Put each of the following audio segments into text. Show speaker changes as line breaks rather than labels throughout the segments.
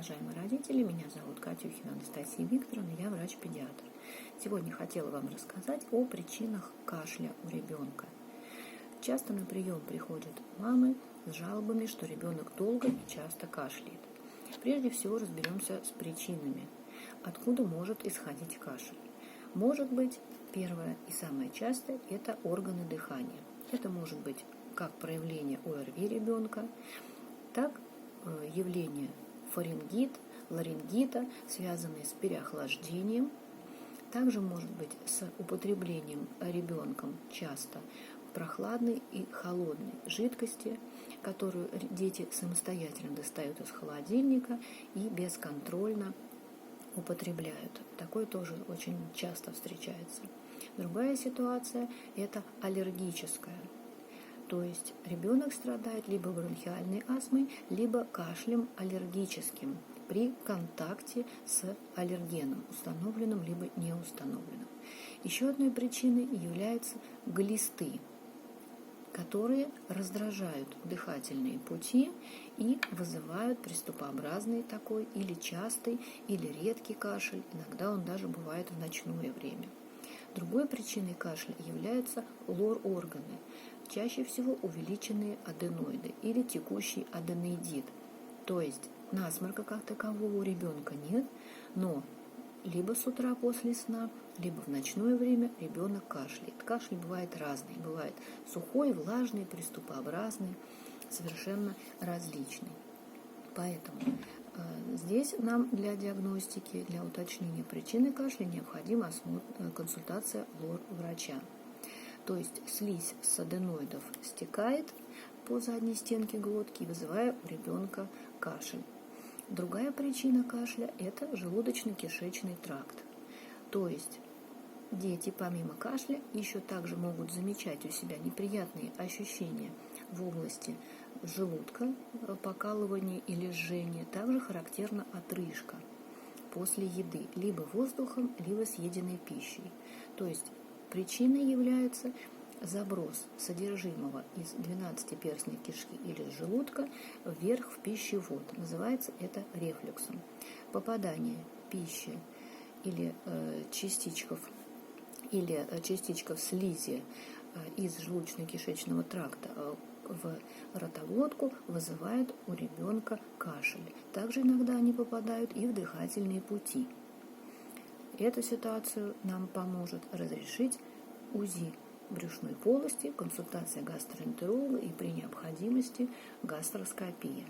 уважаемые родители, меня зовут Катюхина Анастасия Викторовна, я врач-педиатр. Сегодня хотела вам рассказать о причинах кашля у ребенка. Часто на прием приходят мамы с жалобами, что ребенок долго и часто кашляет. Прежде всего разберемся с причинами. Откуда может исходить кашель? Может быть, первое и самое частое – это органы дыхания. Это может быть как проявление ОРВИ ребенка, так явление фарингита, ларингита, связанные с переохлаждением. Также может быть с употреблением ребенком часто прохладной и холодной жидкости, которую дети самостоятельно достают из холодильника и бесконтрольно употребляют. Такое тоже очень часто встречается. Другая ситуация – это аллергическая. То есть ребенок страдает либо бронхиальной астмой, либо кашлем аллергическим при контакте с аллергеном, установленным либо неустановленным. Еще одной причиной являются глисты, которые раздражают дыхательные пути и вызывают приступообразный такой или частый, или редкий кашель. Иногда он даже бывает в ночное время. Другой причиной кашля являются лор-органы, чаще всего увеличенные аденоиды или текущий аденоидит. То есть насморка как такового у ребенка нет, но либо с утра после сна, либо в ночное время ребенок кашляет. Кашель бывает разный. Бывает сухой, влажный, приступообразный, совершенно различный. Поэтому здесь нам для диагностики, для уточнения причины кашля необходима консультация лор-врача. То есть слизь с аденоидов стекает по задней стенке глотки, вызывая у ребенка кашель. Другая причина кашля – это желудочно-кишечный тракт. То есть дети помимо кашля еще также могут замечать у себя неприятные ощущения в области желудка, покалывание или жжение. Также характерна отрыжка после еды, либо воздухом, либо съеденной пищей. То есть причиной является заброс содержимого из 12-перстной кишки или из желудка вверх в пищевод. Называется это рефлюксом. Попадание пищи или частичков слизи из желудочно-кишечного тракта в ротоглотку вызывает у ребенка кашель. Также иногда они попадают и в дыхательные пути. Эту ситуацию нам поможет разрешить УЗИ брюшной полости, консультация гастроэнтеролога и при необходимости гастроскопия.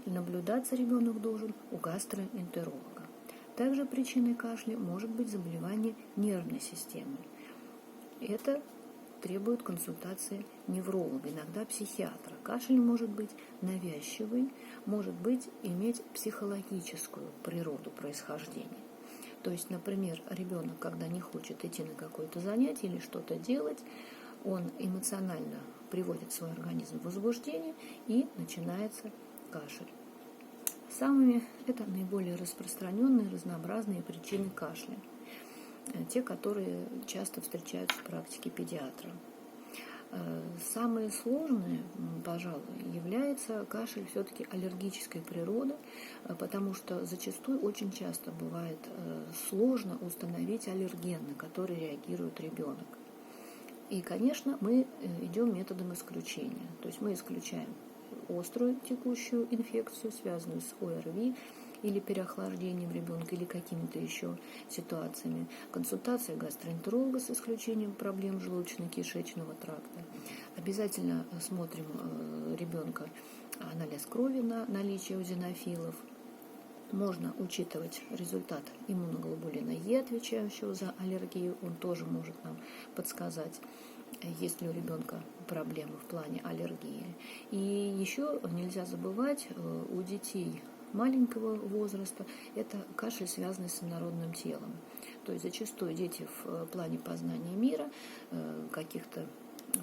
Наблюдаться ребенок должен у гастроэнтеролога. Также причиной кашля может быть заболевание нервной системы. Это требует консультации невролога, иногда психиатра. Кашель может быть навязчивый, может быть иметь психологическую природу происхождения. То есть, например, ребенок, когда не хочет идти на какое-то занятие или что-то делать, он эмоционально приводит свой организм в возбуждение и начинается кашель. Это наиболее распространенные, разнообразные причины кашля. Те, которые часто встречаются в практике педиатра. Самое сложное, пожалуй, является кашель все-таки аллергической природы, потому что зачастую очень часто бывает сложно установить аллерген, на который реагирует ребенок. И, конечно, мы идем методом исключения. То есть мы исключаем острую текущую инфекцию, связанную с ОРВИ, или переохлаждением ребенка, или какими-то еще ситуациями. Консультация гастроэнтеролога с исключением проблем желудочно-кишечного тракта. Обязательно смотрим ребенка анализ крови на наличие эозинофилов. Можно учитывать результат иммуноглобулина Е, отвечающего за аллергию. Он тоже может нам подсказать, есть ли у ребенка проблемы в плане аллергии. И еще нельзя забывать, у детей маленького возраста это кашель, связанный с инородным телом. То есть зачастую дети в плане познания мира, каких-то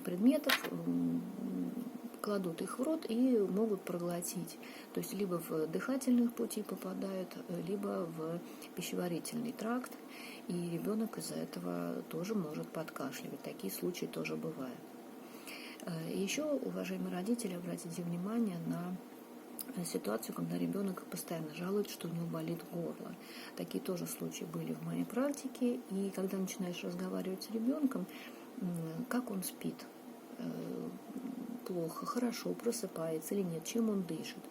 предметов, кладут их в рот и могут проглотить. То есть либо в дыхательные пути попадают, либо в пищеварительный тракт. И ребенок из-за этого тоже может подкашливать. Такие случаи тоже бывают. И еще, уважаемые родители, обратите внимание на ситуацию, когда ребенок постоянно жалует, что у него болит горло. Такие тоже случаи были в моей практике. И когда начинаешь разговаривать с ребенком, как он спит, плохо, хорошо, просыпается или нет, чем он дышит.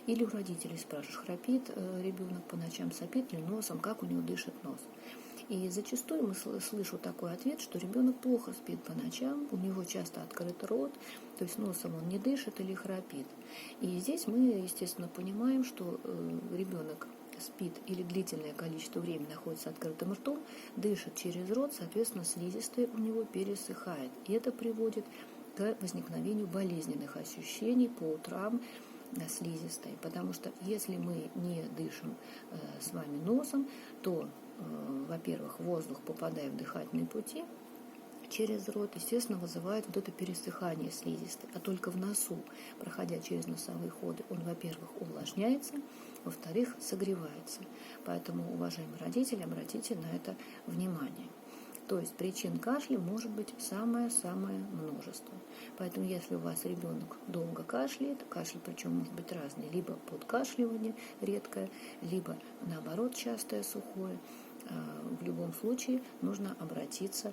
Или у родителей спрашиваешь, храпит ребенок по ночам, сопит ли носом, как у него дышит нос. И зачастую мы слышу такой ответ, что ребенок плохо спит по ночам, у него часто открыт рот, то есть носом он не дышит или храпит. И здесь мы, естественно, понимаем, что ребенок спит или длительное количество времени находится открытым ртом, дышит через рот, соответственно, слизистая у него пересыхает. И это приводит к возникновению болезненных ощущений по утрам слизистой. Потому что если мы не дышим с вами носом, то, во-первых, воздух, попадая в дыхательные пути через рот, естественно, вызывает вот это пересыхание слизистой. А только в носу, проходя через носовые ходы, он, во-первых, увлажняется, во-вторых, согревается. Поэтому, уважаемые родители, обратите на это внимание. То есть причин кашля может быть самое-самое множество. Поэтому если у вас ребенок долго кашляет, кашель причем может быть разный, либо подкашливание редкое, либо наоборот частое сухое, в любом случае нужно обратиться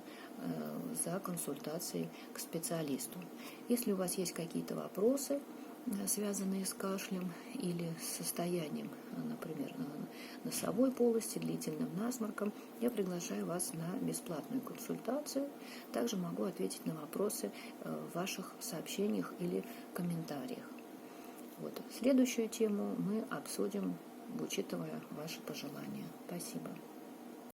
за консультацией к специалисту. Если у вас есть какие-то вопросы, связанные с кашлем или с состоянием, например, носовой полости, длительным насморком, я приглашаю вас на бесплатную консультацию. Также могу ответить на вопросы в ваших сообщениях или комментариях. Вот. Следующую тему мы обсудим, учитывая ваши пожелания. Спасибо.